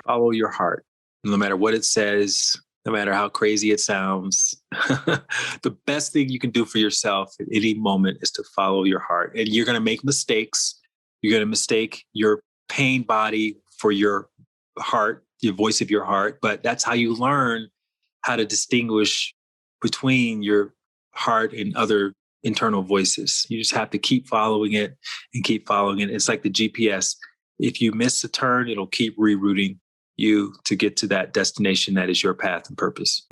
follow your heart, no matter what it says, no matter how crazy it sounds. The best thing you can do for yourself at any moment is to follow your heart. And you're going to make mistakes. You're going to mistake your pain body for your heart, the voice of your heart. But that's how you learn how to distinguish between your heart and other internal voices. You just have to keep following it and keep following it. It's like the GPS. If you miss a turn, it'll keep rerouting you to get to that destination that is your path and purpose.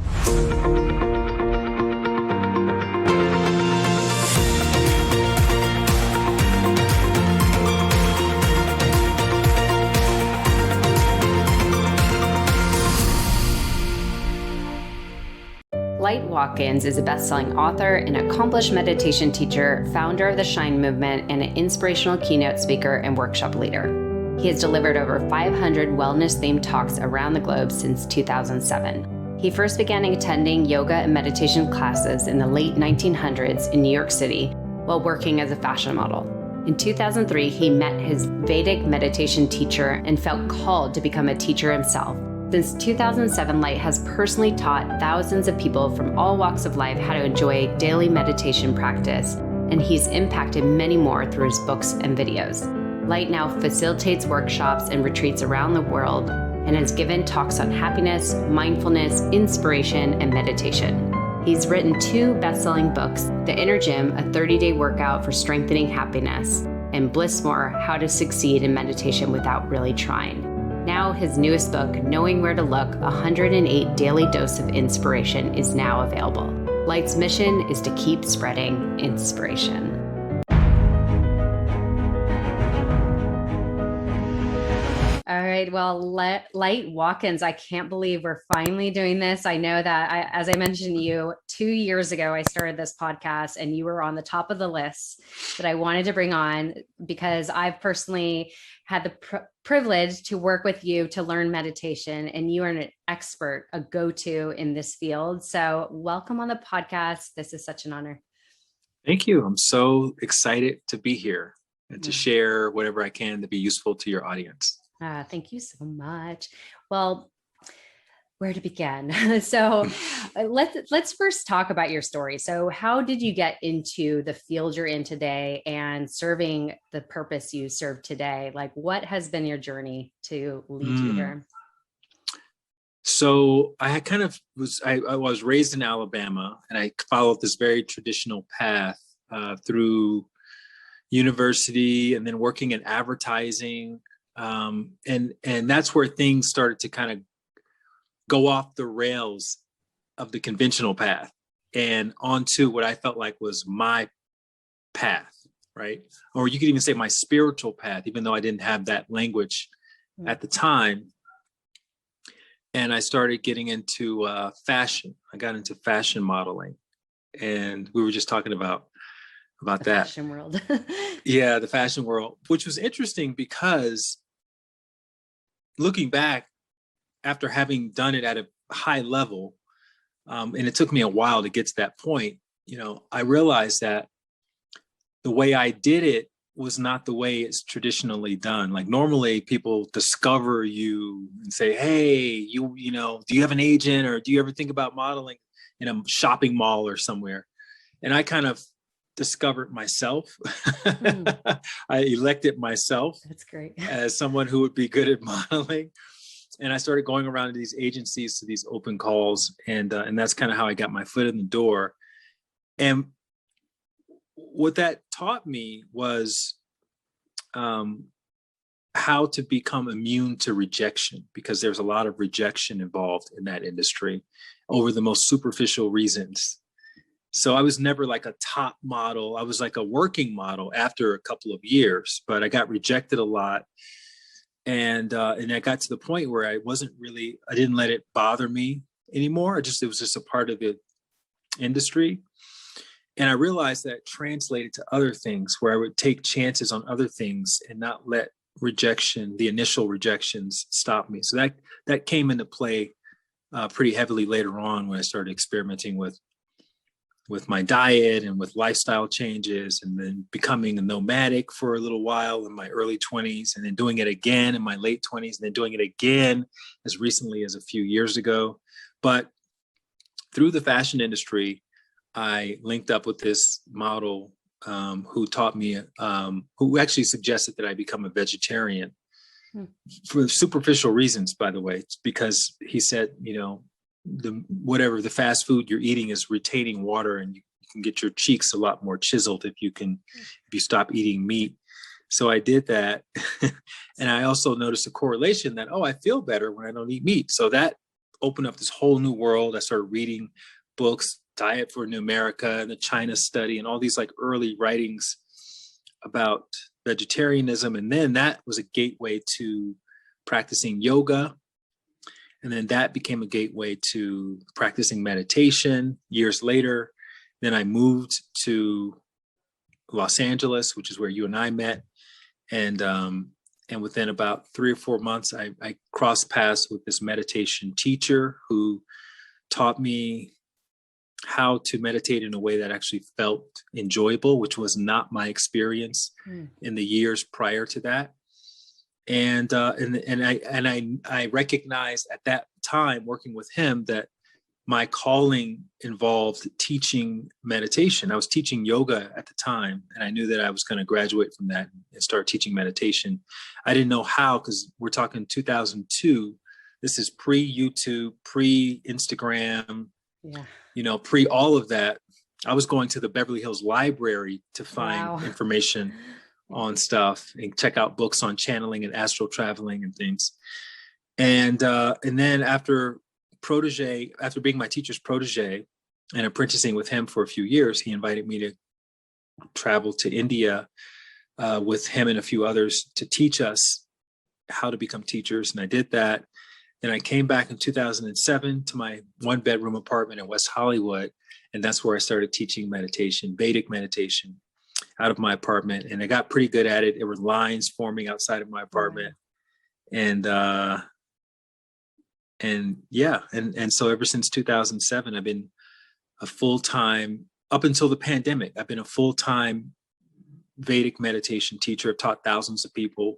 Light Watkins is a best-selling author, an accomplished meditation teacher, founder of the Shine Movement, and an inspirational keynote speaker and workshop leader. He has delivered over 500 wellness-themed talks around the globe since 2007. He first began attending yoga and meditation classes in the late 1900s in New York City while working as a fashion model. In 2003, he met his Vedic meditation teacher and felt called to become a teacher himself. Since 2007, Light has personally taught thousands of people from all walks of life how to enjoy daily meditation practice, and he's impacted many more through his books and videos. Light now facilitates workshops and retreats around the world and has given talks on happiness, mindfulness, inspiration, and meditation. He's written 2 best-selling books, The Inner Gym, a 30-day workout for strengthening happiness, and Bliss More, How to Succeed in Meditation Without Really Trying. Now his newest book, Knowing Where to Look, 108 Daily Dose of Inspiration, is now available. Light's mission is to keep spreading inspiration. All right. Well, Light Watkins, I can't believe we're finally doing this. I know that, as I mentioned to you, 2 years ago, I started this podcast and you were on the top of the list that I wanted to bring on because I've personally had the privilege to work with you to learn meditation, and you are an expert, a go-to in this field. So welcome on the podcast. This is such an honor. Thank you. I'm so excited to be here and to share whatever I can to be useful to your audience. Thank you so much. Well, where to begin? So let's first talk about your story. So how did you get into the field you're in today and serving the purpose you serve today? Like, what has been your journey to lead you here? So I had I was raised in Alabama, and I followed this very traditional path through university and then working in advertising. And that's where things started to kind of go off the rails of the conventional path and onto what I felt like was my path, right? Or you could even say my spiritual path, even though I didn't have that language at the time. And I started getting into fashion. I got into fashion modeling, and we were just talking about that. Fashion world. Yeah, the fashion world, which was interesting because looking back, after having done it at a high level, and it took me a while to get to that point, I realized that the way I did it was not the way it's traditionally done. Like normally people discover you and say, hey, do you have an agent, or do you ever think about modeling in a shopping mall or somewhere? And I kind of discovered myself. I elected myself. That's great. As someone who would be good at modeling. And I started going around to these agencies, to these open calls. And that's kind of how I got my foot in the door. And what that taught me was how to become immune to rejection, because there's a lot of rejection involved in that industry over the most superficial reasons. So I was never like a top model. I was like a working model after a couple of years, but I got rejected a lot. And I got to the point where I didn't let it bother me anymore. It was just a part of the industry. And I realized that translated to other things, where I would take chances on other things and not let the initial rejections stop me. So that came into play pretty heavily later on when I started experimenting with with my diet and with lifestyle changes, and then becoming a nomadic for a little while in my early 20s, and then doing it again in my late 20s, and then doing it again as recently as a few years ago. But through the fashion industry, I linked up with this model who taught me, who actually suggested that I become a vegetarian for superficial reasons, by the way. It's because he said, the fast food you're eating is retaining water, and you can get your cheeks a lot more chiseled if you stop eating meat. So I did that. And I also noticed a correlation that, I feel better when I don't eat meat. So that opened up this whole new world. I started reading books, Diet for New America and the China Study, and all these like early writings about vegetarianism. And then that was a gateway to practicing yoga. And then that became a gateway to practicing meditation years later. Then I moved to Los Angeles, which is where you and I met. And within about 3 or 4 months, I crossed paths with this meditation teacher who taught me how to meditate in a way that actually felt enjoyable, which was not my experience in the years prior to that. And I recognized at that time, working with him, that my calling involved teaching meditation. I was teaching yoga at the time, and I knew that I was going to graduate from that and start teaching meditation. I didn't know how, because we're talking 2002. This is pre-YouTube, pre-Instagram, pre all of that. I was going to the Beverly Hills Library to find information on stuff and check out books on channeling and astral traveling and things. And then after being my teacher's protege and apprenticing with him for a few years, he invited me to travel to India with him and a few others to teach us how to become teachers. And I did that. Then I came back in 2007 to my 1-bedroom apartment in West Hollywood. And that's where I started teaching meditation, Vedic meditation, out of my apartment. And I got pretty good at it. There were lines forming outside of my apartment. And so ever since 2007, I've been a full-time, up until the pandemic, I've been a full-time Vedic meditation teacher. I've taught thousands of people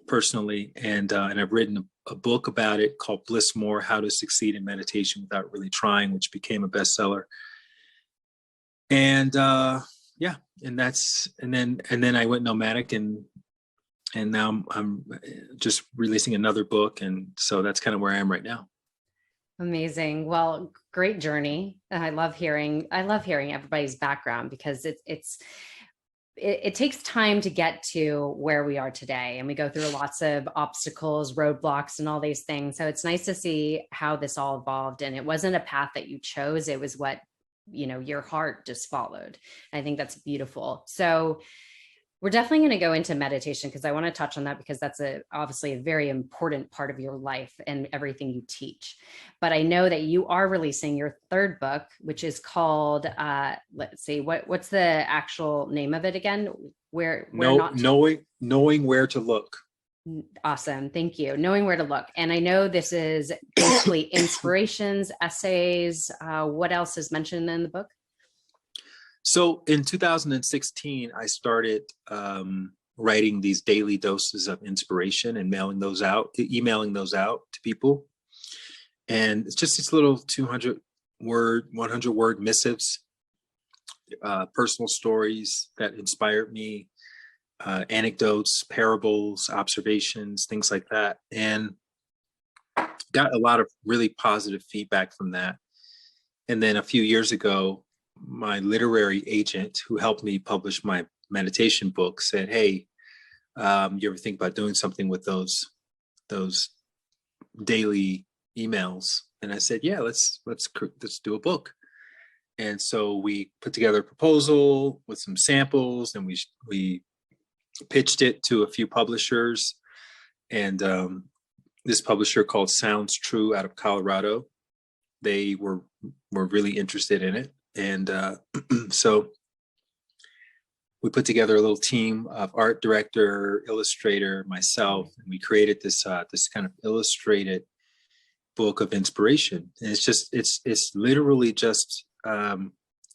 personally. And I've written a book about it called Bliss More: How to Succeed in Meditation Without Really Trying, which became a bestseller. And then I went nomadic, and now I'm just releasing another book. And so that's kind of where I am right now. Amazing. Well, great journey. I love hearing everybody's background, because it takes time to get to where we are today. And we go through lots of obstacles, roadblocks, and all these things. So it's nice to see how this all evolved. And it wasn't a path that you chose. It was what, your heart just followed. I think that's beautiful. So we're definitely going to go into meditation, because I want to touch on that, because that's obviously a very important part of your life and everything you teach. But I know that you are releasing your 3rd book, which is called, let's see, what's the actual name of it again? Knowing Where to Look. Awesome. Thank you. Knowing Where to Look. And I know this is basically inspirations, essays. What else is mentioned in the book? So in 2016, I started writing these daily doses of inspiration and emailing those out to people. And it's just these little 100-word missives, personal stories that inspired me, anecdotes, parables, observations, things like that. And got a lot of really positive feedback from that. And then a few years ago, my literary agent, who helped me publish my meditation book, said, "Hey, you ever think about doing something with those daily emails?" And I said, "Yeah, let's do a book." And so we put together a proposal with some samples, and we pitched it to a few publishers. And this publisher called Sounds True out of Colorado, they were really interested in it. And so we put together a little team of art director, illustrator, myself, and we created this kind of illustrated book of inspiration. And it's literally just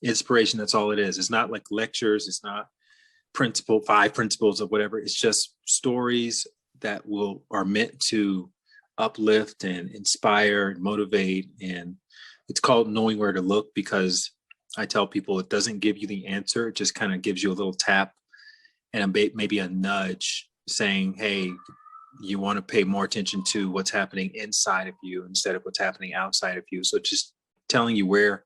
Inspiration, that's all it is. It's not like lectures. It's not five principles of whatever. It's just stories that are meant to uplift and inspire and motivate. And it's called knowing where to look, because I tell people it doesn't give you the answer. It just kind of gives you a little tap and maybe a nudge saying, hey, you want to pay more attention to what's happening inside of you instead of what's happening outside of you. So just telling you where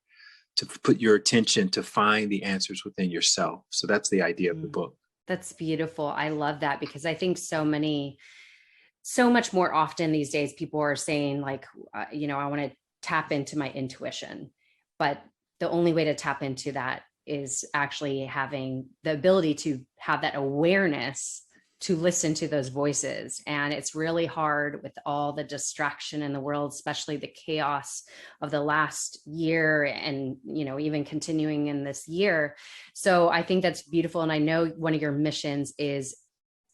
to put your attention to find the answers within yourself. So that's the idea of the book. That's beautiful. I love that, because I think so much more often these days, people are saying like, I want to tap into my intuition, but the only way to tap into that is actually having the ability to have that awareness to listen to those voices. And it's really hard with all the distraction in the world, especially the chaos of the last year and, even continuing in this year. So I think that's beautiful. And I know one of your missions is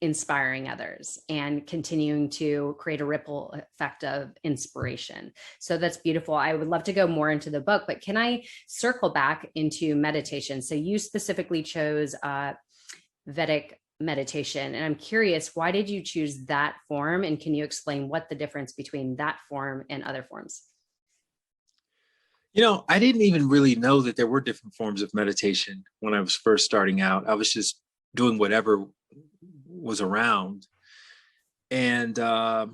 inspiring others and continuing to create a ripple effect of inspiration. So that's beautiful. I would love to go more into the book, but can I circle back into meditation? So you specifically chose Vedic meditation. And I'm curious, why did you choose that form? And can you explain what the difference between that form and other forms? I didn't even really know that there were different forms of meditation when I was first starting out. I was just doing whatever was around. And I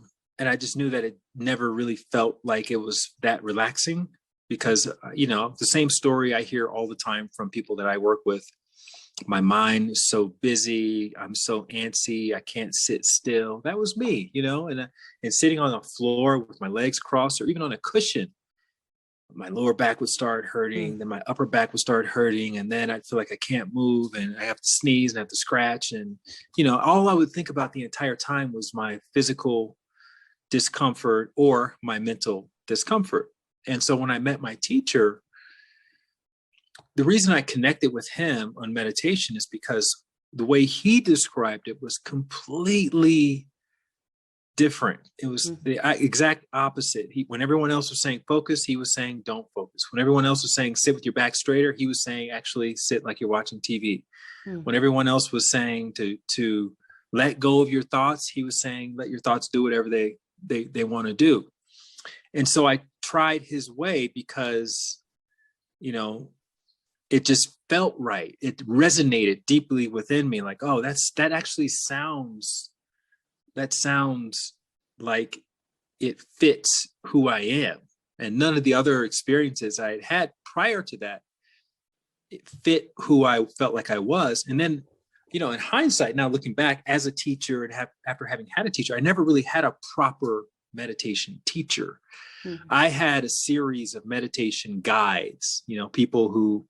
just knew that it never really felt like it was that relaxing, because, the same story I hear all the time from people that I work with. My mind is so busy. I'm so antsy. I can't sit still. That was me, and sitting on the floor with my legs crossed or even on a cushion, my lower back would start hurting. Then my upper back would start hurting. And then I'd feel like I can't move and I have to sneeze and I have to scratch. And, all I would think about the entire time was my physical discomfort or my mental discomfort. And so when I met my teacher, the reason I connected with him on meditation is because the way he described it was completely different. It was the exact opposite. When everyone else was saying focus, he was saying don't focus. When everyone else was saying sit with your back straighter, he was saying actually sit like you're watching TV. When everyone else was saying to let go of your thoughts, he was saying let your thoughts do whatever they want to do. And so I tried his way because, it just felt right. It resonated deeply within me. Like, oh, that sounds like it fits who I am. And none of the other experiences I had prior to that, it fit who I felt like I was. And then, in hindsight, now looking back as a teacher and after having had a teacher, I never really had a proper meditation teacher. I had a series of meditation guides, people who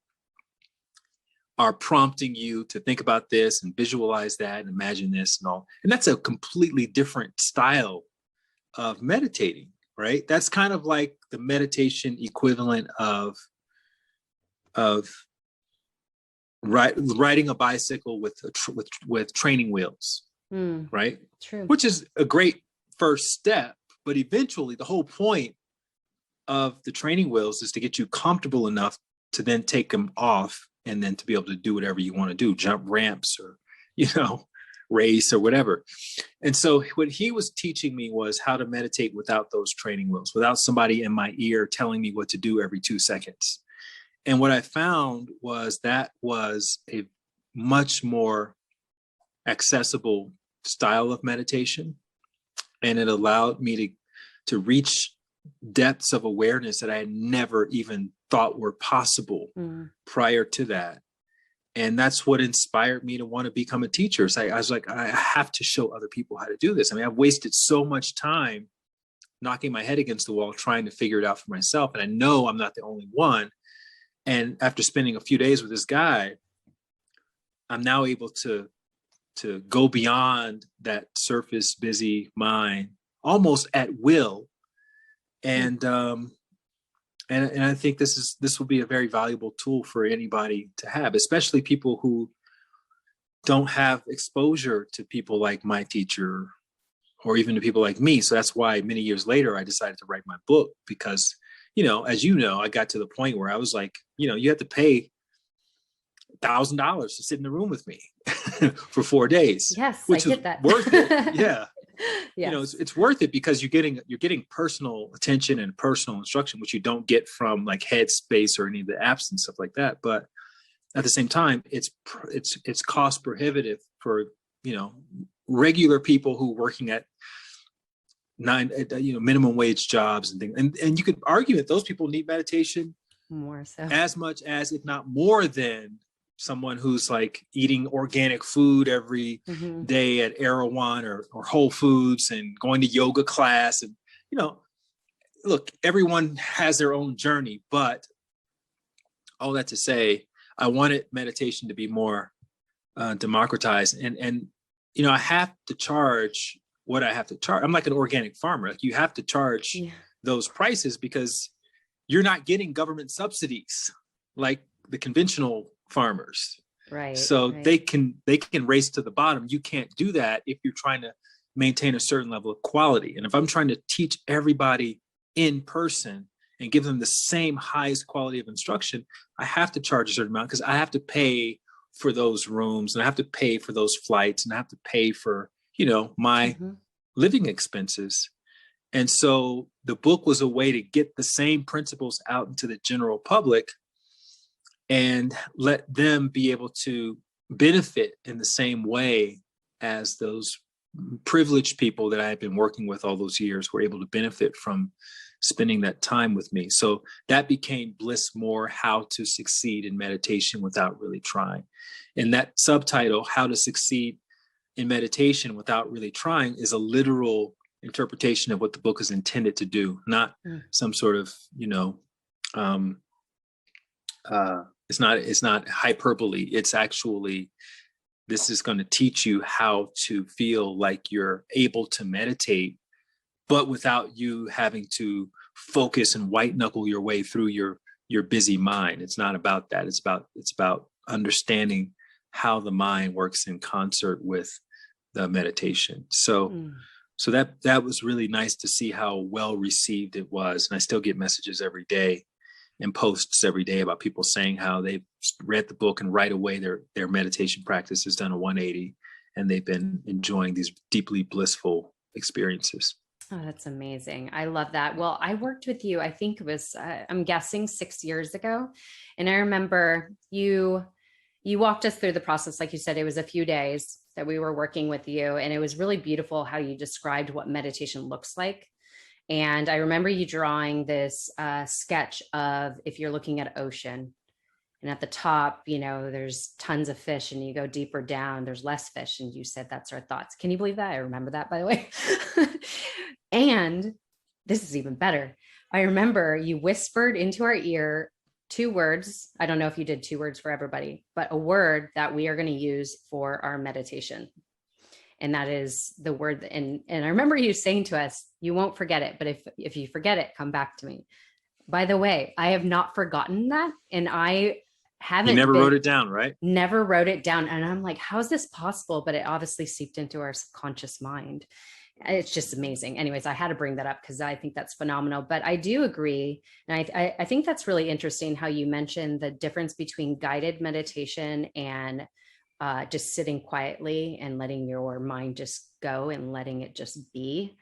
are prompting you to think about this and visualize that and imagine this and all. And that's a completely different style of meditating, right? That's kind of like the meditation equivalent of riding a bicycle with training wheels, right? True. Which is a great first step, but eventually the whole point of the training wheels is to get you comfortable enough to then take them off and then to be able to do whatever you want to do, jump ramps or, race or whatever. And so what he was teaching me was how to meditate without those training wheels, without somebody in my ear telling me what to do every 2 seconds. And what I found was that was a much more accessible style of meditation. And it allowed me to reach depths of awareness that I had never even thought were possible prior to that. And that's what inspired me to want to become a teacher. So I was like, I have to show other people how to do this. I mean, I've wasted so much time knocking my head against the wall, trying to figure it out for myself. And I know I'm not the only one. And after spending a few days with this guy, I'm now able to go beyond that surface busy mind almost at will. And I think this will be a very valuable tool for anybody to have, especially people who don't have exposure to people like my teacher or even to people like me. So that's why many years later, I decided to write my book because, as I got to the point where I was like, you have to pay $1,000 to sit in the room with me for 4 days. Yes, which I is get that. worth it. Yeah. Yes. You know, it's worth it because you're getting personal attention and personal instruction, which you don't get from like Headspace or any of the apps and stuff like that. But at the same time, it's cost prohibitive for, you know, regular people who are working at minimum wage jobs and things. And you could argue that those people need meditation more so, as much as, if not more than, someone who's like eating organic food every day at Erewhon or Whole Foods and going to yoga class. And, you know, look, everyone has their own journey, but all that to say, I wanted meditation to be more democratized. And, you know, I have to charge what I have to charge. I'm like an organic farmer. Like, you have to charge those prices because you're not getting government subsidies like the conventional farmers. right? So right. they can race to the bottom. You can't do that if you're trying to maintain a certain level of quality. And if I'm trying to teach everybody in person and give them the same highest quality of instruction, I have to charge a certain amount because I have to pay for those rooms and I have to pay for those flights and I have to pay for, you know, my living expenses. And so the book was a way to get the same principles out into the general public and let them be able to benefit in the same way as those privileged people that I have been working with all those years were able to benefit from spending that time with me. So that became Bliss More: How to Succeed in Meditation Without Really Trying. And that subtitle, How to Succeed in Meditation Without Really Trying, is a literal interpretation of what the book is intended to do, not some sort of, you know, it's not hyperbole. It's actually, this is going to teach you how to feel like you're able to meditate, but without you having to focus and white knuckle your way through your busy mind. It's not about that. It's about understanding how the mind works in concert with the meditation. So that was really nice to see how well received it was. And I still get messages every day and posts every day about people saying how they've read the book and right away their meditation practice has done a 180 and they've been enjoying these deeply blissful experiences. Oh, that's amazing. I love that. Well, I worked with you, I think it was, I'm guessing 6 years ago. And I remember you walked us through the process. Like you said, it was a few days that we were working with you. And it was really beautiful how you described what meditation looks like. And I remember you drawing this sketch of, if you're looking at ocean, and at the top, you know, there's tons of fish, and you go deeper down, there's less fish. And you said, that's our thoughts. Can you believe that? I remember that, by the way. And this is even better. I remember you whispered into our ear 2 words. I don't know if you did 2 words for everybody, but a word that we are going to use for our meditation. And that is the word. And I remember you saying to us, you won't forget it, but if you forget it, come back to me. By the way, I have not forgotten that. And I haven't. You never wrote it down, right? Never wrote it down. And I'm like, how is this possible? But it obviously seeped into our subconscious mind. It's just amazing. Anyways, I had to bring that up because I think that's phenomenal. But I do agree. And I think that's really interesting how you mentioned the difference between guided meditation and just sitting quietly and letting your mind just go and letting it just be.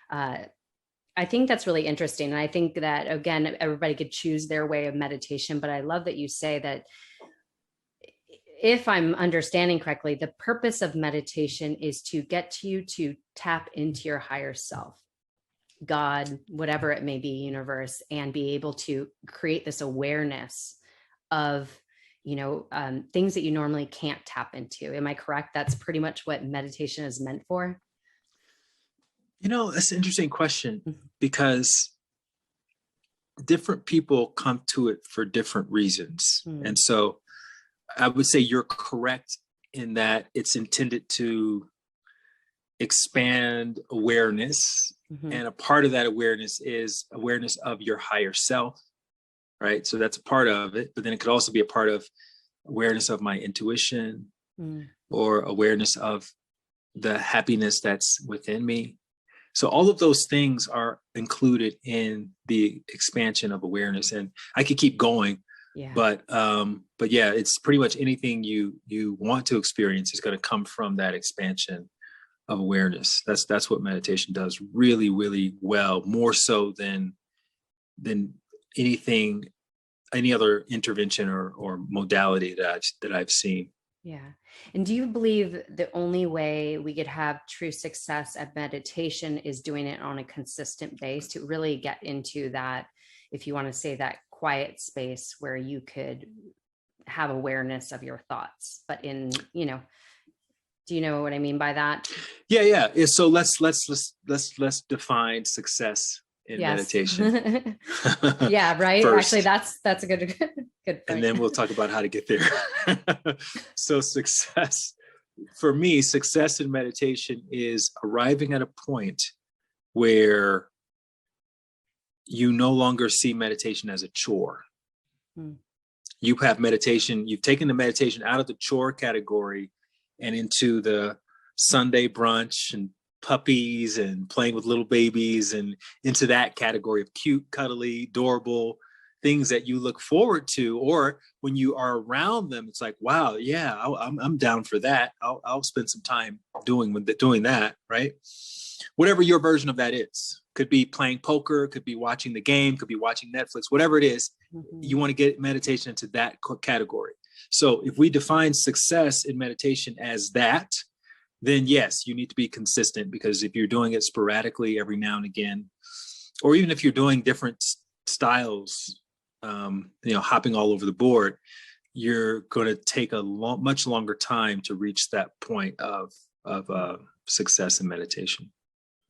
I think that's really interesting. And I think that, again, everybody could choose their way of meditation. But I love that you say that, if I'm understanding correctly, the purpose of meditation is to get you to tap into your higher self, God, whatever it may be, universe, and be able to create this awareness of, you know, things that you normally can't tap into. Am I correct? That's pretty much what meditation is meant for. You know, that's an interesting question because different people come to it for different reasons. And so I would say you're correct in that it's intended to expand awareness. And a part of that awareness is awareness of your higher self, right? So that's a part of it. But then it could also be a part of awareness of my intuition or awareness of the happiness that's within me. So all of those things are included in the expansion of awareness. And I could keep going, Yeah. But yeah, it's pretty much anything you want to experience is going to come from that expansion of awareness. That's what meditation does really, really well, more so than anything, any other intervention or modality that I've seen. Yeah. And do you believe the only way we could have true success at meditation is doing it on a consistent base to really get into that, if you want to say, that quiet space where you could have awareness of your thoughts, but in, do you know what I mean by that? Yeah. So let's define success in Yes. meditation. Yeah, right. First. Actually, that's a good point. And then we'll talk about how to get there. So success, for me, success in meditation is arriving at a point where you no longer see meditation as a chore. You have meditation, you've taken the meditation out of the chore category and into the Sunday brunch and puppies and playing with little babies, and into that category of cute, cuddly, adorable things that you look forward to. Or when you are around them, it's like, wow, yeah, I'm down for that. I'll spend some time doing that, right? Whatever your version of that is. Could be playing poker, could be watching the game, could be watching Netflix, whatever it is. You want to get meditation into that category. So if we define success in meditation as that, then yes, you need to be consistent, because if you're doing it sporadically every now and again, or even if you're doing different styles, hopping all over the board, you're going to take a much longer time to reach that point of success in meditation.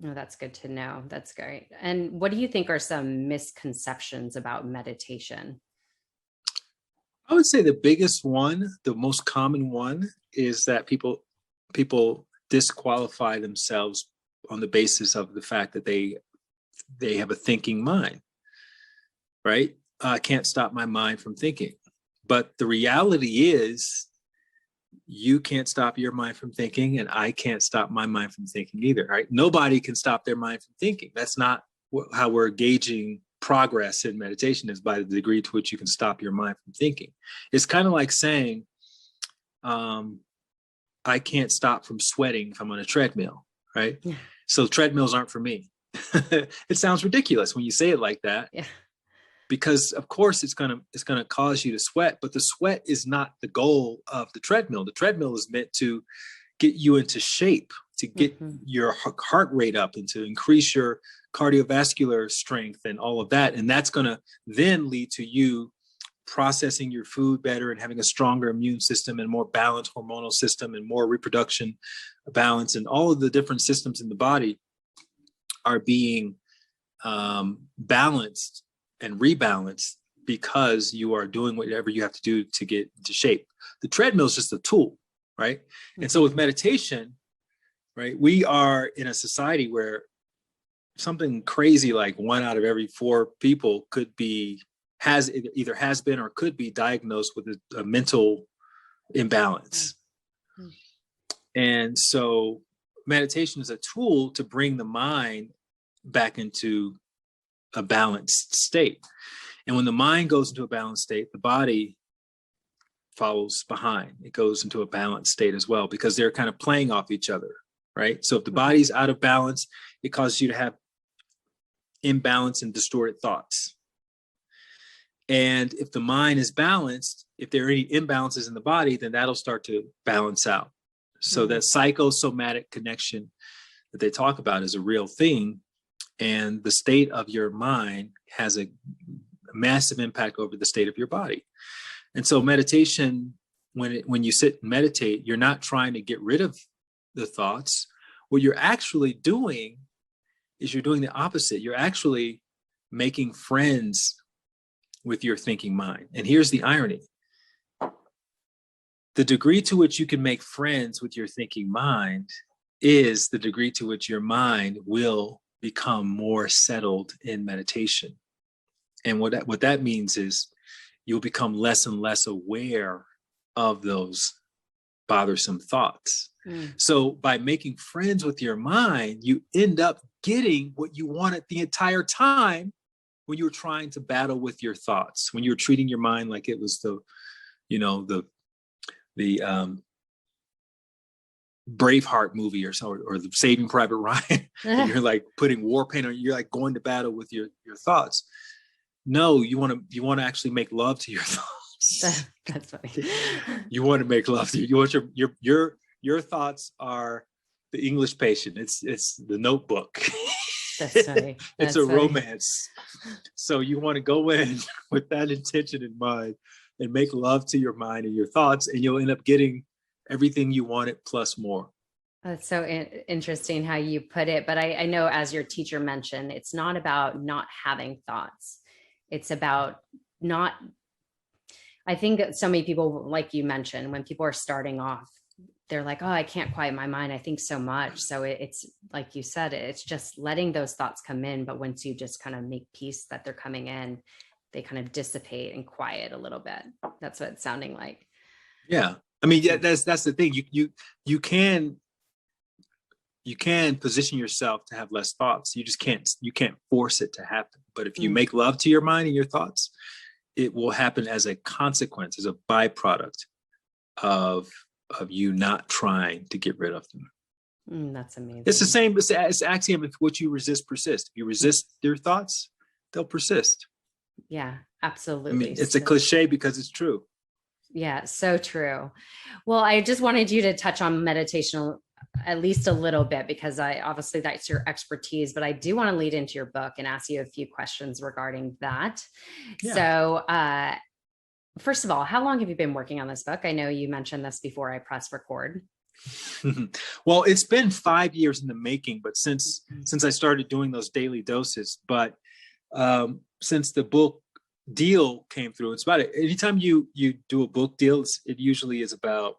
Oh, that's good to know. That's great. And what do you think are some misconceptions about meditation? I would say the biggest one, the most common one, is that people disqualify themselves on the basis of the fact that they have a thinking mind, right? I can't stop my mind from thinking. But the reality is, you can't stop your mind from thinking, and I can't stop my mind from thinking either, right? Nobody can stop their mind from thinking. That's not how we're gauging progress in meditation, is by the degree to which you can stop your mind from thinking. It's kind of like saying, I can't stop from sweating if I'm on a treadmill, right? Yeah. So treadmills aren't for me. It sounds ridiculous when you say it like that. Yeah. Because of course it's gonna cause you to sweat, but the sweat is not the goal of the treadmill. The treadmill is meant to get you into shape, to get your heart rate up, and to increase your cardiovascular strength and all of that. And that's gonna then lead to you processing your food better and having a stronger immune system and more balanced hormonal system and more reproduction balance, and all of the different systems in the body are being balanced and rebalanced because you are doing whatever you have to do to get into shape. The treadmill is just a tool, right? And so with meditation, right, we are in a society where something crazy like 1 out of every 4 people has been or could be diagnosed with a mental imbalance. And so meditation is a tool to bring the mind back into a balanced state. And when the mind goes into a balanced state, the body follows behind. It goes into a balanced state as well, because they're kind of playing off each other, right? So if the body's out of balance, it causes you to have imbalance and distorted thoughts. And if the mind is balanced, if there are any imbalances in the body, then that'll start to balance out. So that psychosomatic connection that they talk about is a real thing. And the state of your mind has a massive impact over the state of your body. And so meditation, when you sit and meditate, you're not trying to get rid of the thoughts. What you're actually doing is you're doing the opposite. You're actually making friends with your thinking mind. And here's the irony. The degree to which you can make friends with your thinking mind is the degree to which your mind will become more settled in meditation. And what that means is you'll become less and less aware of those bothersome thoughts. So by making friends with your mind, you end up getting what you wanted the entire time, when you were trying to battle with your thoughts, when you were treating your mind like it was the, you know, the Braveheart movie or so, or the Saving Private Ryan, and you're like putting war paint on, you're like going to battle with your thoughts. No, you want to actually make love to your thoughts. That's funny. You want to make love to you want your thoughts are the English patient. It's the Notebook. That's funny. It's a romance. So you want to go in with that intention in mind and make love to your mind and your thoughts, and you'll end up getting everything you wanted plus more. That's so interesting how you put it. But I know, as your teacher mentioned, it's not about not having thoughts. It's about not, I think so many people, like you mentioned, when people are starting off, they're like, oh, I can't quiet my mind. I think so much. So it's like you said, it's just letting those thoughts come in. But once you just kind of make peace that they're coming in, they kind of dissipate and quiet a little bit. That's what it's sounding like. Yeah. I mean, yeah, that's the thing. You can position yourself to have less thoughts. You can't force it to happen. But if you make love to your mind and your thoughts, it will happen as a consequence, as a byproduct of you not trying to get rid of them. That's amazing. It's the same. It's axiom. If what you resist persists. If you resist your thoughts, they'll persist. Yeah, absolutely. I mean, it's a cliche because it's true. Yeah, so true. Well, I just wanted you to touch on meditation at least a little bit, because obviously that's your expertise, but I do want to lead into your book and ask you a few questions regarding that. Yeah. So, first of all, how long have you been working on this book? I know you mentioned this before I press record. Well, it's been 5 years in the making, but since I started doing those daily doses, but since the book deal came through, it's about it. Anytime you do a book deal, it usually is about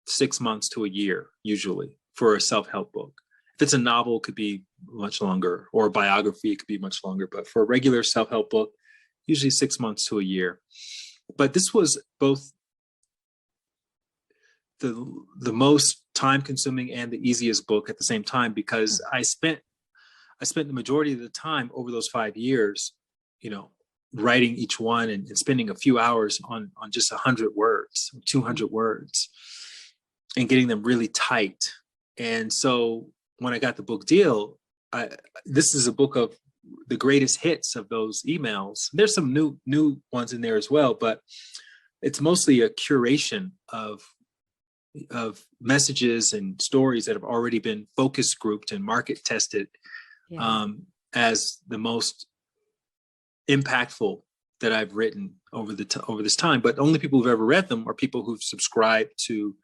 6 months to a year, usually, for a self-help book. If it's a novel, it could be much longer, or a biography, it could be much longer. But for a regular self-help book, usually 6 months to a year. But this was both the most time-consuming and the easiest book at the same time, because I spent the majority of the time over those 5 years, writing each one and spending a few hours on just 100 words, 200 words, and getting them really tight. And so when I got the book deal, this is a book of the greatest hits of those emails. There's some new ones in there as well, but it's mostly a curation of messages and stories that have already been focus grouped and market tested as the most impactful that I've written over this time. But the only people who've ever read them are people who've subscribed to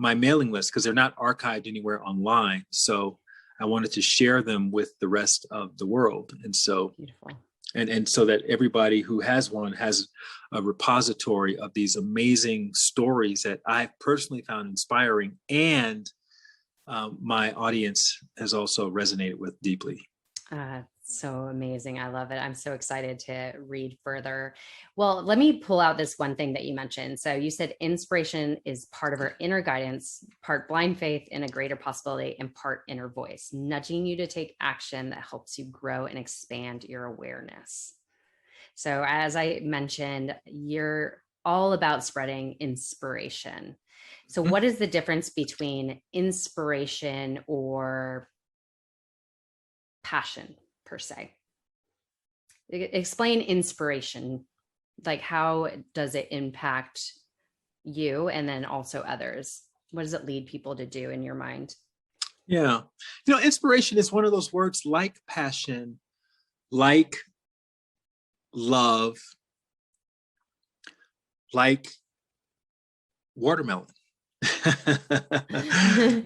my mailing list, because they're not archived anywhere online. So I wanted to share them with the rest of the world. And so, beautiful. And so that everybody who has one has a repository of these amazing stories that I've personally found inspiring, and my audience has also resonated with deeply. So amazing. I love it. I'm so excited to read further. Well, let me pull out this one thing that you mentioned. So you said inspiration is part of our inner guidance, part blind faith in a greater possibility, and part inner voice, nudging you to take action that helps you grow and expand your awareness. So as I mentioned, you're all about spreading inspiration. So what is the difference between inspiration or passion per se? Explain inspiration. Like, how does it impact you and then also others? What does it lead people to do in your mind? Yeah. Inspiration is one of those words like passion, like love, like watermelon.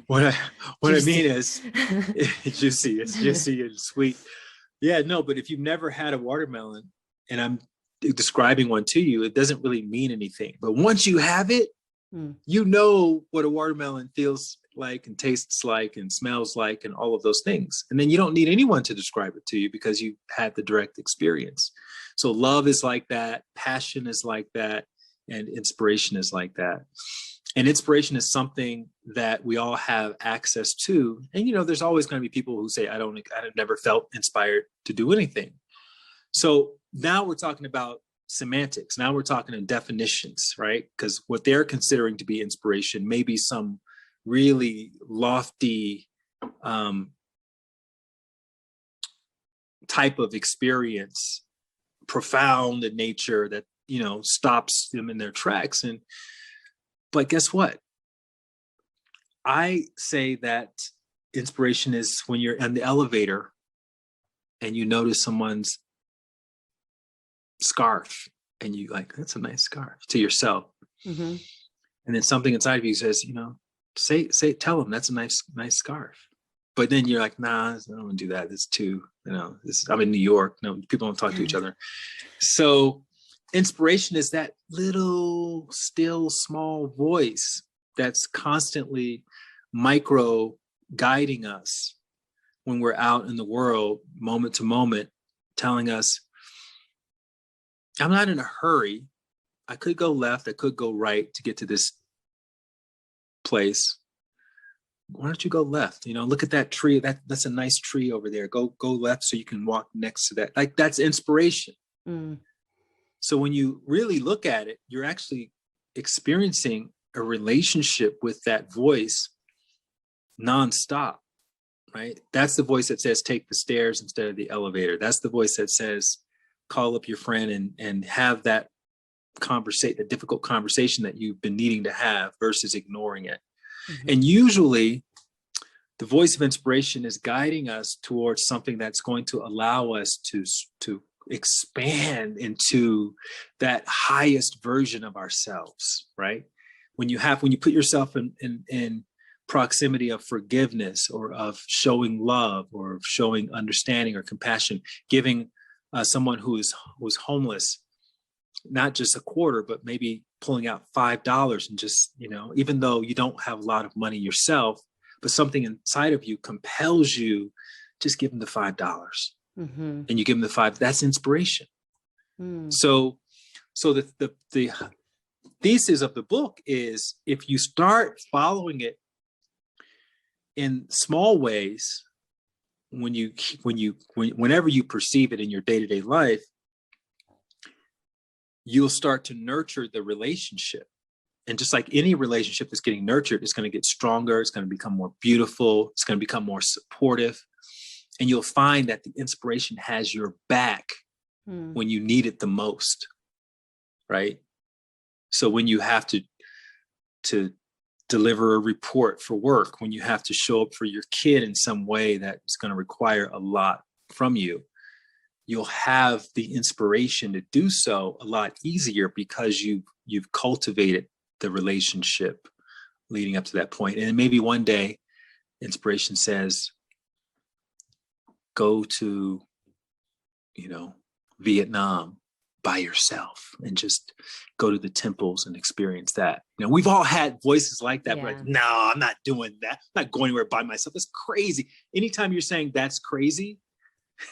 What I mean is it's juicy and sweet. Yeah, no, but if you've never had a watermelon and I'm describing one to you, it doesn't really mean anything. But once you have it, you know what a watermelon feels like and tastes like and smells like and all of those things. And then you don't need anyone to describe it to you because you had the direct experience. So love is like that, passion is like that, and inspiration is like that. And inspiration is something that we all have access to. And, there's always going to be people who say, I've never felt inspired to do anything. So now we're talking about semantics. Now we're talking in definitions, right? Because what they're considering to be inspiration may be some really lofty type of experience, profound in nature, that, you know, stops them in their tracks. But guess what? I say that inspiration is when you're in the elevator and you notice someone's scarf and you like, that's a nice scarf, to yourself. Mm-hmm. And then something inside of you says, you know, tell them that's a nice scarf. But then you're like, nah, I don't want to do that. It's too, you know, I'm in New York. No, people don't talk to each other. So inspiration is that little, still, small voice that's constantly micro guiding us when we're out in the world, moment to moment, telling us, I'm not in a hurry. I could go left, I could go right to get to this place. Why don't you go left? You know, look at that tree. That's a nice tree over there. Go left so you can walk next to that. Like, that's inspiration. Mm. So when you really look at it, you're actually experiencing a relationship with that voice nonstop, right? That's the voice that says, take the stairs instead of the elevator. That's the voice that says, call up your friend and have that conversation, a difficult conversation that you've been needing to have versus ignoring it. Mm-hmm. And usually the voice of inspiration is guiding us towards something that's going to allow us to expand into that highest version of ourselves, right? When you put yourself in proximity of forgiveness or of showing love or of showing understanding or compassion, giving someone who was homeless not just a quarter, but maybe pulling out $5 and just, you know, even though you don't have a lot of money yourself, but something inside of you compels you, just give them the $5. Mm-hmm. And you give them the $5, that's inspiration. Mm. So the thesis of the book is, if you start following it in small ways, whenever you perceive it in your day-to-day life, you'll start to nurture the relationship. And just like any relationship that's getting nurtured, it's going to get stronger. It's going to become more beautiful. It's going to become more supportive. And you'll find that the inspiration has your back when you need it the most, right? So when you have to deliver a report for work, when you have to show up for your kid in some way that's going to require a lot from you, you'll have the inspiration to do so a lot easier because you've cultivated the relationship leading up to that point. And maybe one day inspiration says, go to, you know, Vietnam by yourself and just go to the temples and experience that. You know, we've all had voices like that. Yeah. We're like, no, I'm not doing that. I'm not going anywhere by myself. That's crazy. Anytime you're saying that's crazy,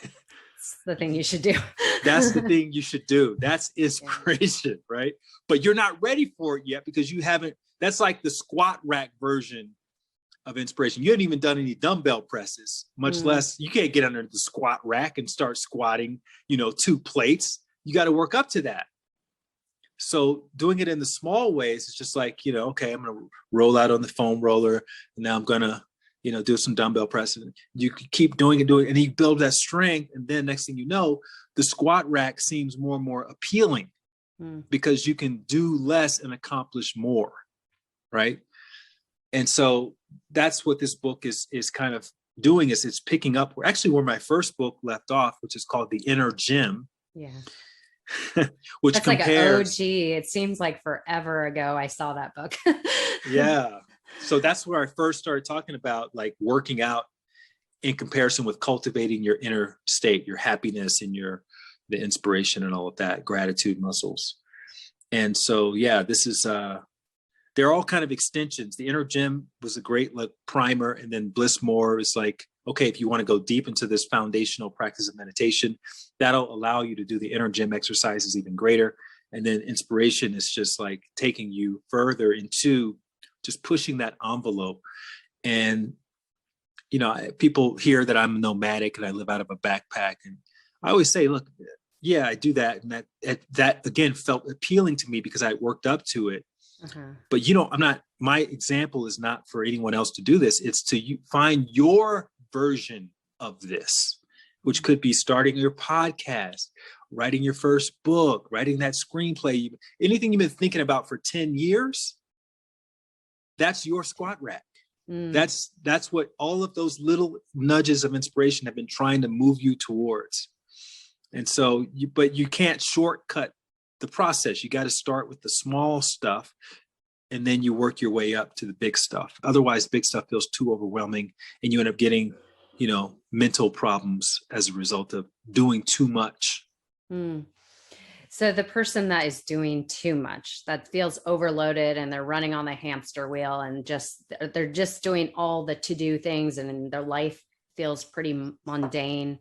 it's the thing you should do. That's the thing you should do. That's inspiration, right? But you're not ready for it yet because you haven't. That's like the squat rack version of inspiration. You haven't even done any dumbbell presses, much less you can't get under the squat rack and start squatting, 2 plates. You got to work up to that. So doing it in the small ways is just like, okay, I'm going to roll out on the foam roller and now I'm going to, do some dumbbell pressing. You keep doing it, and you build that strength. And then next thing you know, the squat rack seems more and more appealing because you can do less and accomplish more. Right. And so that's what this book is kind of doing, is it's picking up where my first book left off, which is called The Inner Gym. Yeah. Which that's compares, like an OG. It seems like forever ago I saw that book. Yeah. So that's where I first started talking about like working out in comparison with cultivating your inner state, your happiness and the inspiration and all of that, gratitude muscles. And so, yeah, this is, they're all kind of extensions. The Inner Gym was a great primer. And then Bliss More is like, okay, if you want to go deep into this foundational practice of meditation, that'll allow you to do the Inner Gym exercises even greater. And then Inspiration is just like taking you further into just pushing that envelope. And, people hear that I'm nomadic and I live out of a backpack. And I always say, look, yeah, I do that. And that again felt appealing to me because I worked up to it. But my example is not for anyone else to do this. It's to find your version of this, which could be starting your podcast, writing your first book, writing that screenplay, anything you've been thinking about for 10 years. That's your squat rack. That's what all of those little nudges of inspiration have been trying to move you towards. And so, but you can't shortcut the process. You got to start with the small stuff, and then you work your way up to the big stuff. Otherwise, big stuff feels too overwhelming, and you end up getting, mental problems as a result of doing too much. So the person that is doing too much, that feels overloaded, and they're running on the hamster wheel, and they're just doing all the to-do things, and their life feels pretty mundane,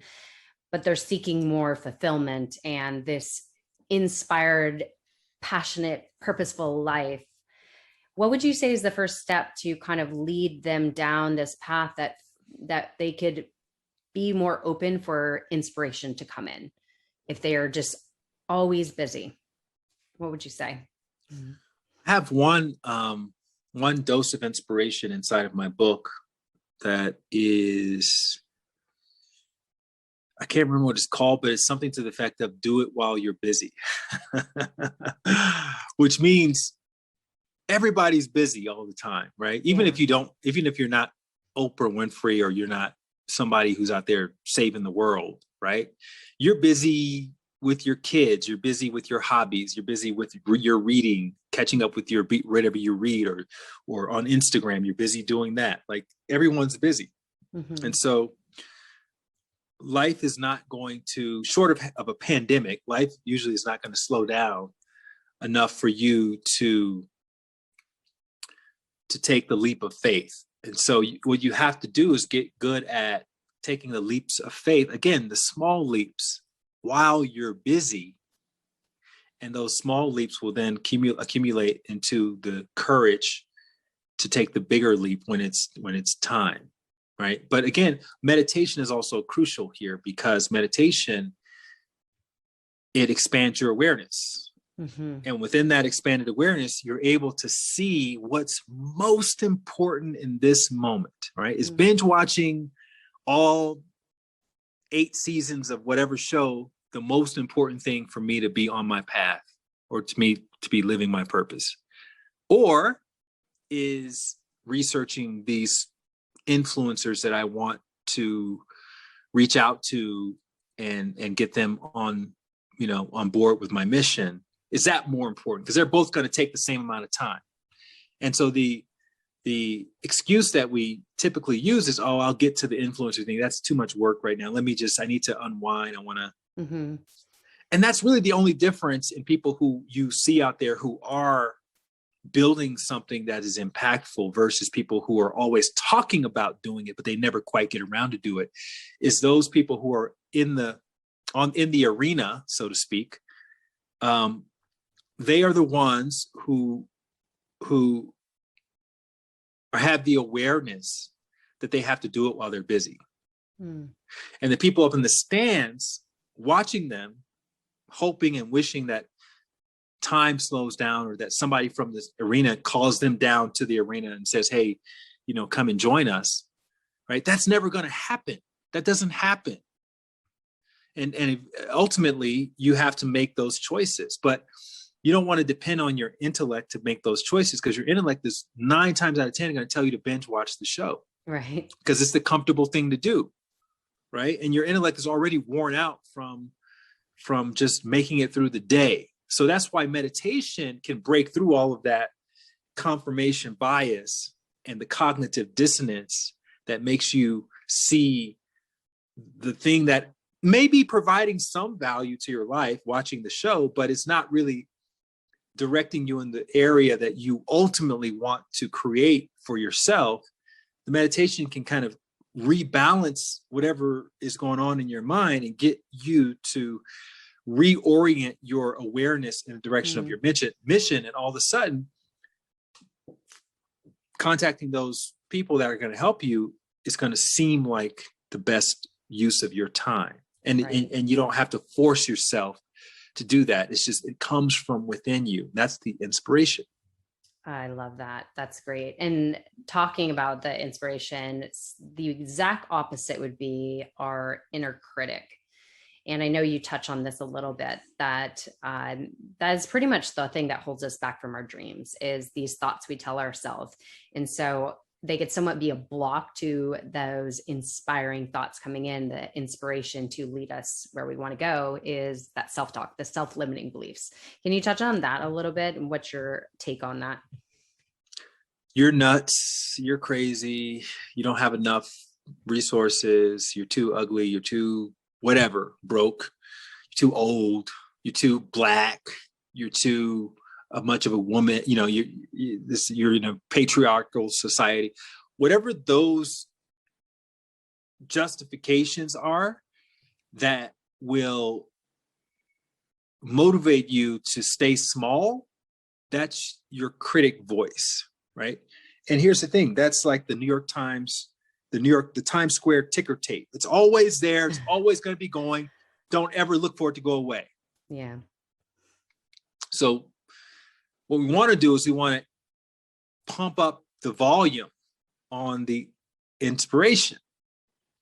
but they're seeking more fulfillment and this inspired, passionate, purposeful life. What would you say is the first step to kind of lead them down this path that they could be more open for inspiration to come in if they are just always busy? What would you say? I have one dose of inspiration inside of my book that is, I can't remember what it's called, but it's something to the effect of do it while you're busy, which means everybody's busy all the time, right? Even if you're not Oprah Winfrey, or you're not somebody who's out there saving the world, right? You're busy with your kids, you're busy with your hobbies, you're busy with your reading, catching up with whatever you read, or on Instagram, you're busy doing that. Like, everyone's busy. And so life is not going to, short of a pandemic, life usually is not going to slow down enough for you to take the leap of faith. And so what you have to do is get good at taking the leaps of faith, again, the small leaps, while you're busy. And those small leaps will then accumulate into the courage to take the bigger leap when it's time, right? But again, meditation is also crucial here, because meditation, it expands your awareness. And within that expanded awareness, you're able to see what's most important in this moment, right? Is binge watching all 8 seasons of whatever show the most important thing for me to be on my path, or to me to be living my purpose? Or is researching these influencers that I want to reach out to and get them on board with my mission, is that more important? Because they're both going to take the same amount of time. And so the excuse that we typically use is, oh, I'll get to the influencer thing. That's too much work right now. I need to unwind. I want to. And that's really the only difference in people who you see out there who are building something that is impactful versus people who are always talking about doing it, but they never quite get around to do it, is those people who are in the arena, so to speak. They are the ones who have the awareness that they have to do it while they're busy. And the people up in the stands watching them, hoping and wishing that time slows down, or that somebody from this arena calls them down to the arena and says, hey, come and join us, right? That's never going to happen. That doesn't happen. And ultimately, you have to make those choices. But you don't want to depend on your intellect to make those choices, because your intellect is 9 times out of 10 going to tell you to binge watch the show. Right. Because it's the comfortable thing to do. Right. And your intellect is already worn out from just making it through the day. So that's why meditation can break through all of that confirmation bias and the cognitive dissonance that makes you see the thing that may be providing some value to your life, watching the show, but it's not really directing you in the area that you ultimately want to create for yourself. The meditation can kind of rebalance whatever is going on in your mind and get you to reorient your awareness in the direction of your mission. And all of a sudden, contacting those people that are going to help you is going to seem like the best use of your time. And, Right. and you don't have to force yourself to do that. It's just, it comes from within you. That's the inspiration. I love that. That's great. And talking about the inspiration, the exact opposite would be our inner critic. And I know you touch on this a little bit, that that is pretty much the thing that holds us back from our dreams, is these thoughts we tell ourselves. And so they could somewhat be a block to those inspiring thoughts coming in. The inspiration to lead us where we want to go is that self-talk, the self-limiting beliefs. Can you touch on that a little bit, and what's your take on that? You're nuts. You're crazy. You don't have enough resources. You're too ugly. You're too whatever, broke. You're too old. You're too black. You're too much of a woman. You know, you're in a patriarchal society. Whatever those justifications are that will motivate you to stay small, that's your critic voice, right? And here's the thing, that's like the New York Times, the Times Square ticker tape. It's always there. It's always going to be going. Don't ever look for it to go away. Yeah. So what we want to do is we want to pump up the volume on the inspiration.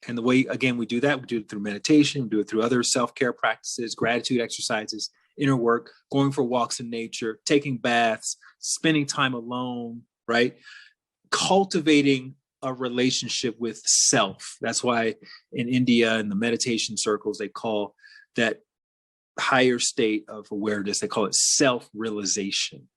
And the way, again, we do that, we do it through meditation, we do it through other self-care practices, gratitude exercises, inner work, going for walks in nature, taking baths, spending time alone, right? Cultivating a relationship with self. That's why in India, in the meditation circles, they call that higher state of awareness, they call it self-realization,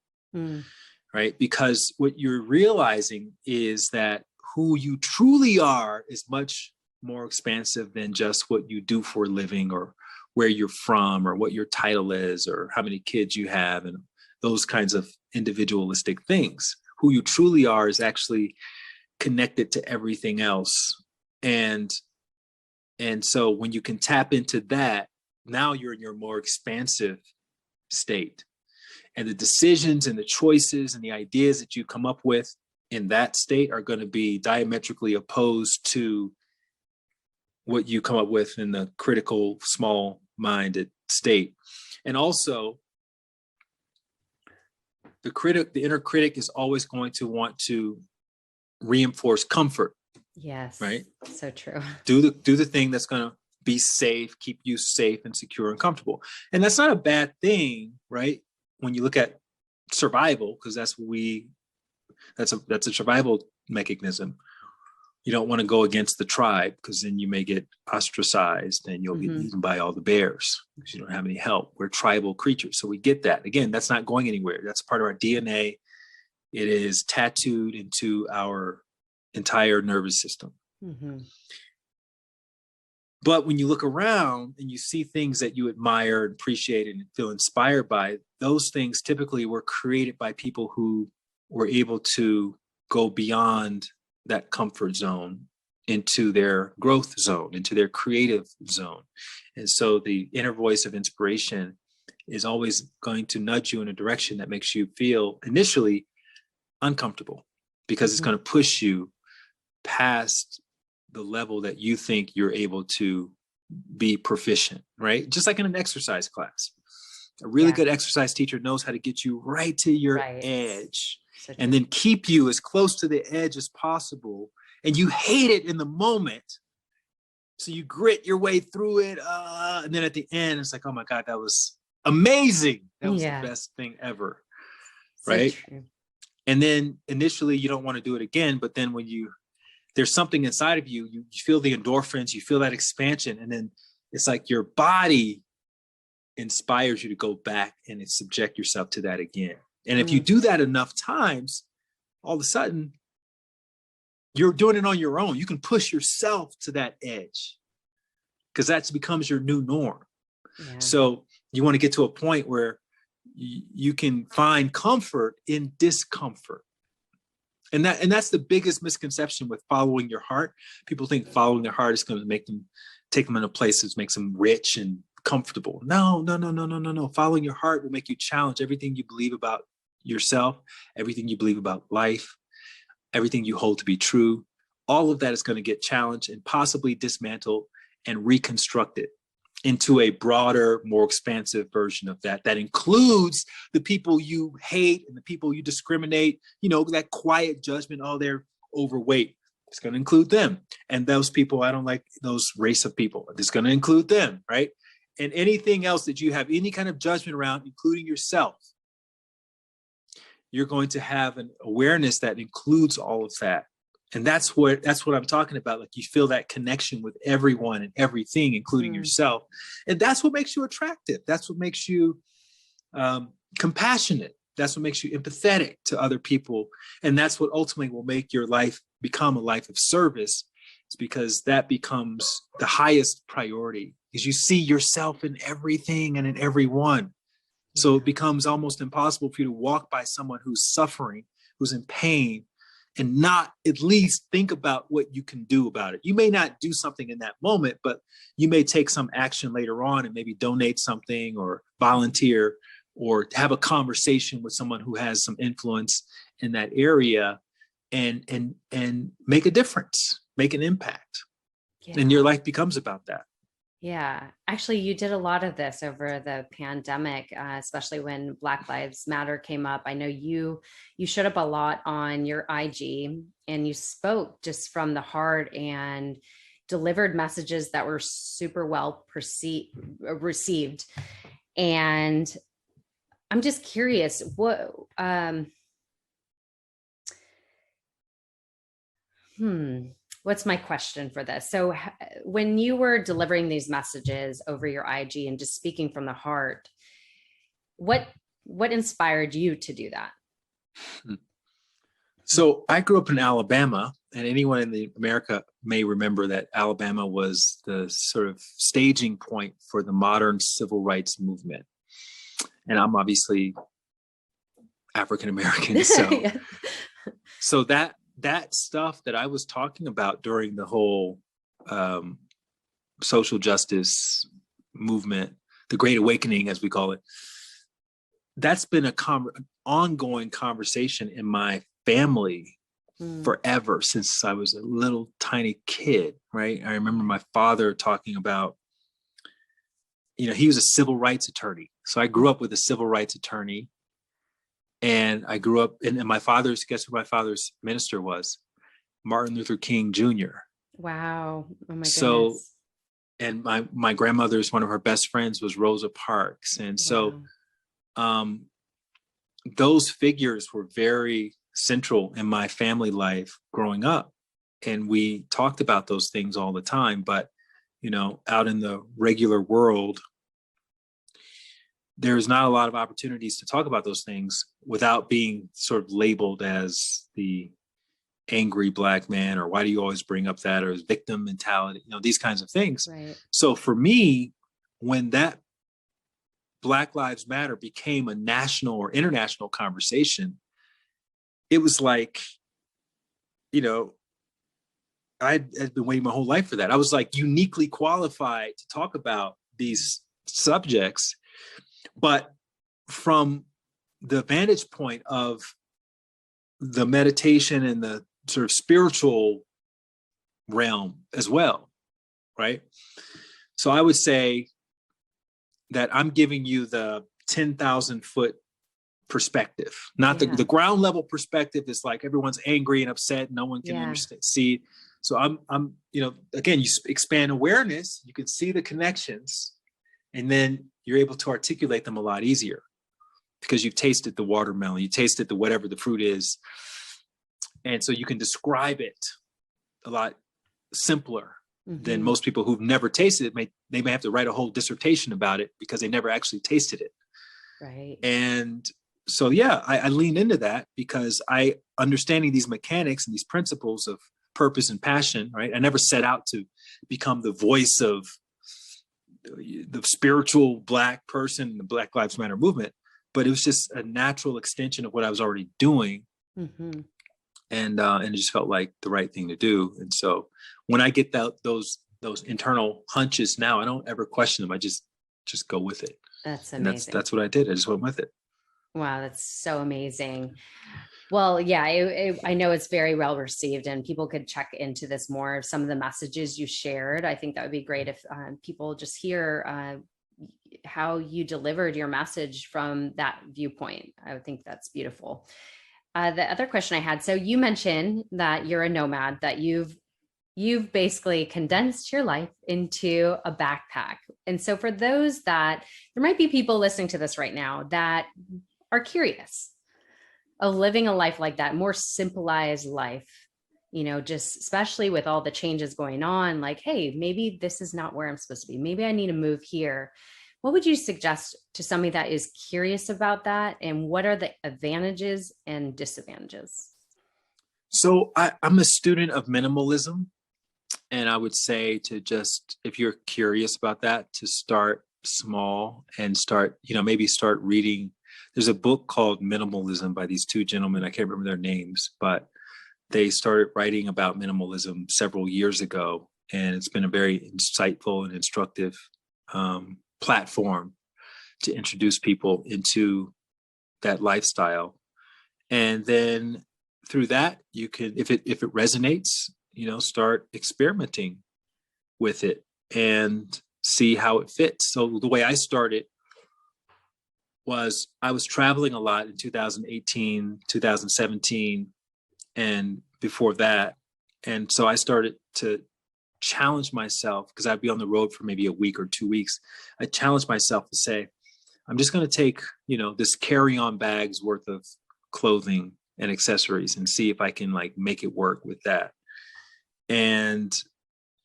right? Because what you're realizing is that who you truly are is much more expansive than just what you do for a living, or where you're from, or what your title is, or how many kids you have, and those kinds of individualistic things. Who you truly are is actually connected to everything else. And so when you can tap into that, now you're in your more expansive state. And the decisions and the choices and the ideas that you come up with in that state are going to be diametrically opposed to what you come up with in the critical, small-minded state. And also, the inner critic is always going to want to reinforce comfort. Yes. Right? So true. Do the thing that's going to be safe, keep you safe and secure and comfortable. And that's not a bad thing, right? When you look at survival, because that's a survival mechanism. You don't want to go against the tribe, because then you may get ostracized and you'll get eaten by all the bears because you don't have any help. We're tribal creatures. So we get that. Again, that's not going anywhere. That's part of our DNA. It is tattooed into our entire nervous system. But when you look around and you see things that you admire and appreciate and feel inspired by, those things typically were created by people who were able to go beyond that comfort zone into their growth zone, into their creative zone. And so the inner voice of inspiration is always going to nudge you in a direction that makes you feel initially uncomfortable, because it's going to push you past the level that you think you're able to be proficient, right? Just like in an exercise class. A really good exercise teacher knows how to get you right to your edge, and then keep you as close to the edge as possible. And you hate it in the moment, so you grit your way through it. And then at the end, it's like, oh my God, that was amazing. That was the best thing ever, right? True. And then initially you don't want to do it again, but then when there's something inside of you, you feel the endorphins, you feel that expansion, and then it's like your body inspires you to go back and subject yourself to that again. And if you do that enough times, all of a sudden you're doing it on your own. You can push yourself to that edge, because that becomes your new norm. So you want to get to a point where you can find comfort in discomfort. And that's the biggest misconception with following your heart. People think following their heart is going to take them into places, makes them rich and comfortable. No. Following your heart will make you challenge everything you believe about yourself, everything you believe about life, everything you hold to be true. All of that is going to get challenged and possibly dismantled and reconstructed. into a broader, more expansive version of that includes the people you hate and the people you discriminate, that quiet judgment, oh, they're overweight. It's going to include them. And those people, I don't like those race of people. It's going to include them, right? And anything else that you have any kind of judgment around, including yourself, you're going to have an awareness that includes all of that. And that's what I'm talking about. Like, you feel that connection with everyone and everything, including yourself. And that's what makes you attractive. That's what makes you compassionate. That's what makes you empathetic to other people. And that's what ultimately will make your life become a life of service. It's because that becomes the highest priority, because you see yourself in everything and in everyone. So it becomes almost impossible for you to walk by someone who's suffering, who's in pain, and not at least think about what you can do about it. You may not do something in that moment, but you may take some action later on and maybe donate something or volunteer or have a conversation with someone who has some influence in that area and make a difference, make an impact. Yeah. And your life becomes about that. Yeah, actually, you did a lot of this over the pandemic, especially when Black Lives Matter came up. I know you showed up a lot on your IG, and you spoke just from the heart and delivered messages that were super well received. And I'm just curious, what's my question for this? So when you were delivering these messages over your IG and just speaking from the heart, what inspired you to do that? So I grew up in Alabama, and anyone in America may remember that Alabama was the sort of staging point for the modern civil rights movement. And I'm obviously African-American. So, yeah. So that stuff that I was talking about during the whole social justice movement, the Great Awakening, as we call it, that's been an ongoing conversation in my family forever, since I was a little tiny kid, right? I remember my father talking about, he was a civil rights attorney. So I grew up with a civil rights attorney. And I grew up, and guess who my father's minister was? Martin Luther King Jr. Wow. Oh my goodness. So, and my grandmother's, one of her best friends was Rosa Parks. And so those figures were very central in my family life growing up. And we talked about those things all the time. But, out in the regular world, there's not a lot of opportunities to talk about those things without being sort of labeled as the angry Black man, or why do you always bring up that, or victim mentality, these kinds of things. Right. So for me, when that Black Lives Matter became a national or international conversation, it was like, I'd been waiting my whole life for that. I was like uniquely qualified to talk about these subjects, but from the vantage point of the meditation and the sort of spiritual realm as well, right? So I would say that I'm giving you the 10,000 foot perspective, not the ground level perspective. Is like everyone's angry and upset, no one can understand, see. So I'm again, you expand awareness, you can see the connections, and then you're able to articulate them a lot easier because you've tasted the watermelon, you tasted the whatever the fruit is. And so you can describe it a lot simpler than most people who've never tasted it. They may have to write a whole dissertation about it because they never actually tasted it. Right. And so, I lean into that because understanding these mechanics and these principles of purpose and passion, right? I never set out to become the voice of the spiritual Black person in the Black Lives Matter movement, but it was just a natural extension of what I was already doing. And it just felt like the right thing to do. And so when I get those internal hunches now, I don't ever question them. I just go with it. That's amazing. And that's what I did. I just went with it. Wow, that's so amazing. Well, yeah, I know it's very well received, and people could check into this more. Some of the messages you shared, I think that would be great if people just hear how you delivered your message from that viewpoint. I would think that's beautiful. The other question I had, so you mentioned that you're a nomad, that you've basically condensed your life into a backpack. And so for those that, there might be people listening to this right now that are curious of living a life like that, more simplified life, just especially with all the changes going on, like, hey, maybe this is not where I'm supposed to be. Maybe I need to move here. What would you suggest to somebody that is curious about that? And what are the advantages and disadvantages? So I'm a student of minimalism. And I would say to just, if you're curious about that, to start small and start, maybe start reading. There's a book called Minimalism by these two gentlemen. I can't remember their names, but they started writing about minimalism several years ago. And it's been a very insightful and instructive platform to introduce people into that lifestyle. And then through that, you can, if it resonates, start experimenting with it and see how it fits. So the way I started was I was traveling a lot in 2018, 2017, and before that. And so I started to challenge myself, because I'd be on the road for maybe a week or 2 weeks. I challenged myself to say, I'm just going to take, this carry-on bag's worth of clothing and accessories and see if I can make it work with that. And,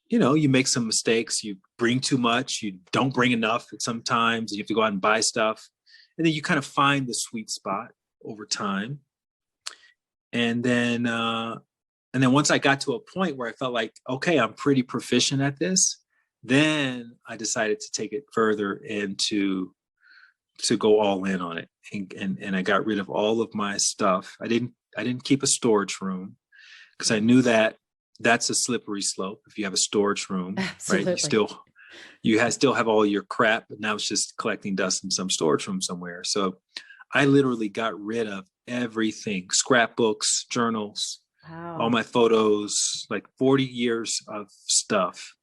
you make some mistakes, you bring too much, you don't bring enough sometimes, you have to go out and buy stuff. And then you kind of find the sweet spot over time. And then once I got to a point where I felt like, okay, I'm pretty proficient at this, then I decided to take it further and to go all in on it. And I got rid of all of my stuff. I didn't keep a storage room, because I knew that that's a slippery slope. If you have a storage room, Absolutely. right, you still have all your crap, but now it's just collecting dust in some storage room somewhere. So I literally got rid of everything: scrapbooks, journals, Wow. all my photos, like 40 years of stuff,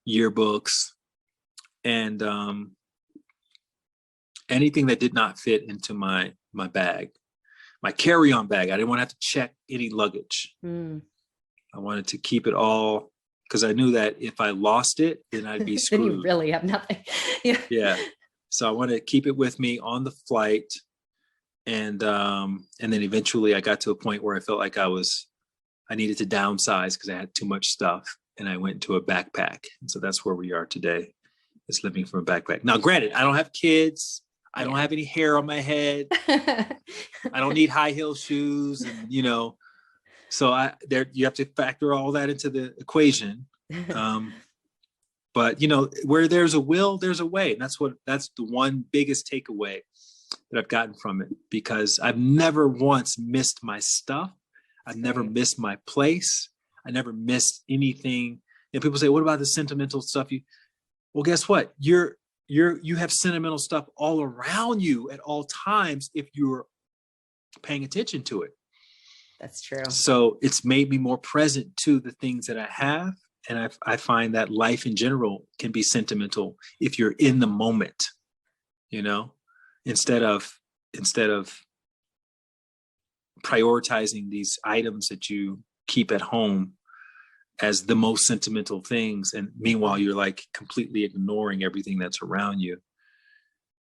yearbooks, and anything that did not fit into my bag, my carry-on bag. I didn't want to have to check any luggage. I wanted to keep it all, because I knew that if I lost it, then I'd be screwed. Then you really have nothing. Yeah. So I wanted to keep it with me on the flight. And then eventually I got to a point where I felt like I needed to downsize because I had too much stuff, and I went into a backpack. And so that's where we are today, is living from a backpack. Now, granted, I don't have kids. I don't have any hair on my head. I don't need high heel shoes, and so you have to factor all that into the equation. But where there's a will, there's a way. And that's the one biggest takeaway that I've gotten from it, because I've never once missed my stuff. I've never missed my place. I never missed anything. And people say, what about the sentimental stuff? Well, guess what? You have sentimental stuff all around you at all times if you're paying attention to it. That's true. So it's made me more present to the things that I have. And I find that life in general can be sentimental if you're in the moment, instead of prioritizing these items that you keep at home as the most sentimental things. And meanwhile, you're completely ignoring everything that's around you.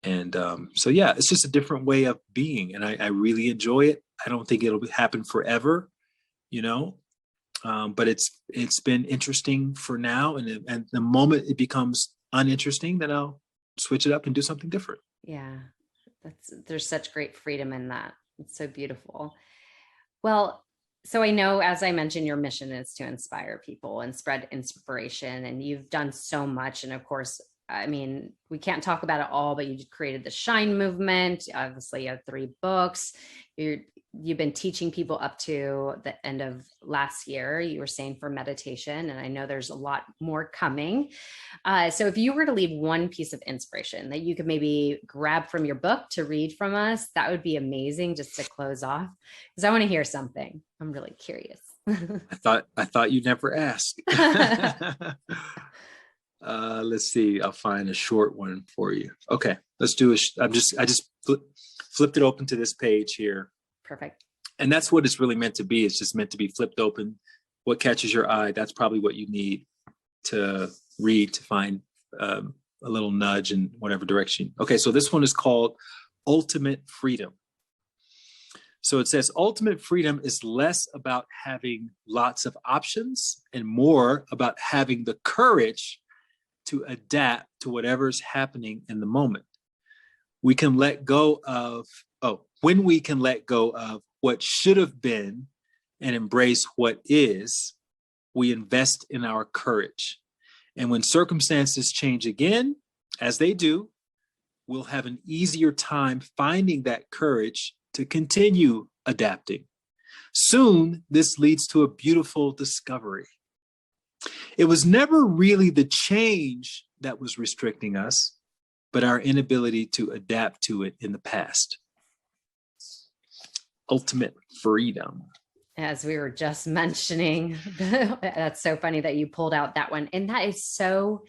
And so, yeah, it's just a different way of being. And I really enjoy it. I don't think it'll happen forever, but it's been interesting for now. And the moment it becomes uninteresting, then I'll switch it up and do something different. Yeah, there's such great freedom in that. It's so beautiful. Well, so I know, as I mentioned, your mission is to inspire people and spread inspiration, and you've done so much. And of course, I mean, we can't talk about it all, but you created the Shine movement. Obviously, you have 3 books. You're you've been teaching people up to the end of last year, you were saying, for meditation. And I know there's a lot more coming. So if you were to leave one piece of inspiration that you could maybe grab from your book to read from us, that would be amazing, just to close off, because I want to hear something. I'm really curious. I thought you'd never ask. Let's see. I'll find a short one for you. Okay, let's do I just flipped it open to this page here. Perfect. And that's what it's really meant to be. It's just meant to be flipped open. What catches your eye, that's probably what you need to read to find a little nudge in whatever direction. Okay, so this one is called Ultimate Freedom. So it says, ultimate freedom is less about having lots of options and more about having the courage to adapt to whatever's happening in the moment. We can let go of, when we can let go of what should have been and embrace what is, we invest in our courage. And when circumstances change again, as they do, we'll have an easier time finding that courage to continue adapting. Soon, this leads to a beautiful discovery. It was never really the change that was restricting us, but our inability to adapt to it in the past. Ultimate freedom. As we were just mentioning, that's so funny that you pulled out that one. And that is so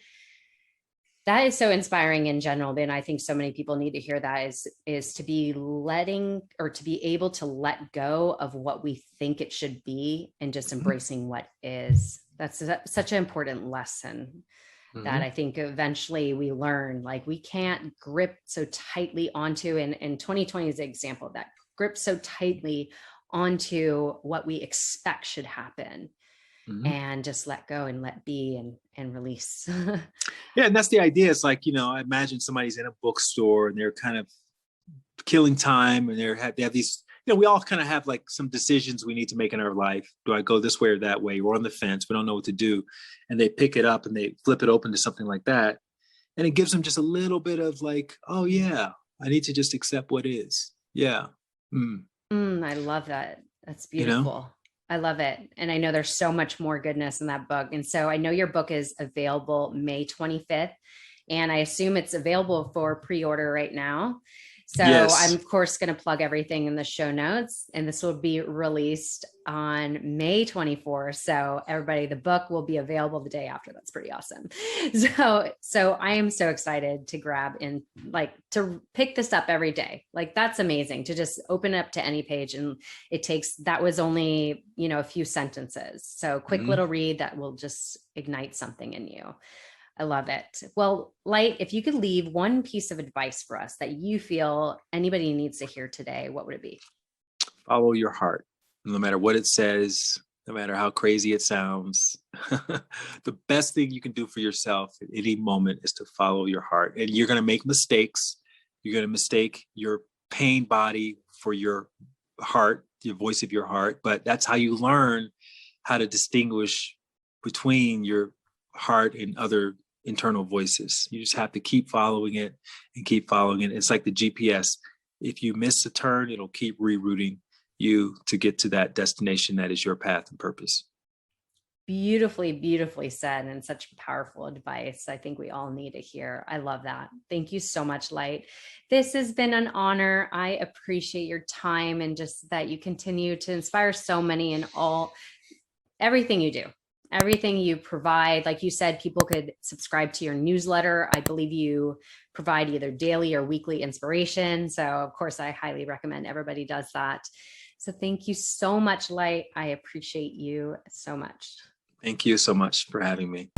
inspiring in general. And I think so many people need to hear that, is to be to be able to let go of what we think it should be and just embracing what is. That's such an important lesson that I think eventually we learn. Like, we can't grip so tightly onto, and 2020 is an example of that, grip so tightly onto what we expect should happen. And just let go and let be and release. Yeah, and that's the idea. It's like, I imagine somebody's in a bookstore and they're kind of killing time, and they have these, we all kind of have like some decisions we need to make in our life. Do I go this way or that way? We're on the fence. We don't know what to do. And they pick it up and they flip it open to something like that. And it gives them just a little bit of like, oh yeah, I need to just accept what is. Yeah. I love that. That's beautiful. I love it. And I know there's so much more goodness in that book. And so I know your book is available May 25th, and I assume it's available for pre-order right now. So yes. I'm of course going to plug everything in the show notes, and this will be released on May 24th. So everybody, the book will be available the day after. That's pretty awesome. So I am so excited to grab and to pick this up every day. Like, that's amazing to just open it up to any page. And that was only, a few sentences. So quick little read that will just ignite something in you. I love it. Well, Light, if you could leave one piece of advice for us that you feel anybody needs to hear today, what would it be? Follow your heart. No matter what it says, no matter how crazy it sounds, the best thing you can do for yourself at any moment is to follow your heart. And you're going to make mistakes. You're going to mistake your pain body for your heart, your voice of your heart. But that's how you learn how to distinguish between your heart and other internal voices. You just have to keep following it and keep following it. It's like the GPS. If you miss a turn, it'll keep rerouting you to get to that destination that is your path and purpose. Beautifully, beautifully said, and such powerful advice. I think we all need to hear. I love that. Thank you so much, Light. This has been an honor. I appreciate your time and just that you continue to inspire so many in everything you do. Everything you provide. Like you said, people could subscribe to your newsletter. I believe you provide either daily or weekly inspiration. So of course, I highly recommend everybody does that. So thank you so much, Light. I appreciate you so much. Thank you so much for having me.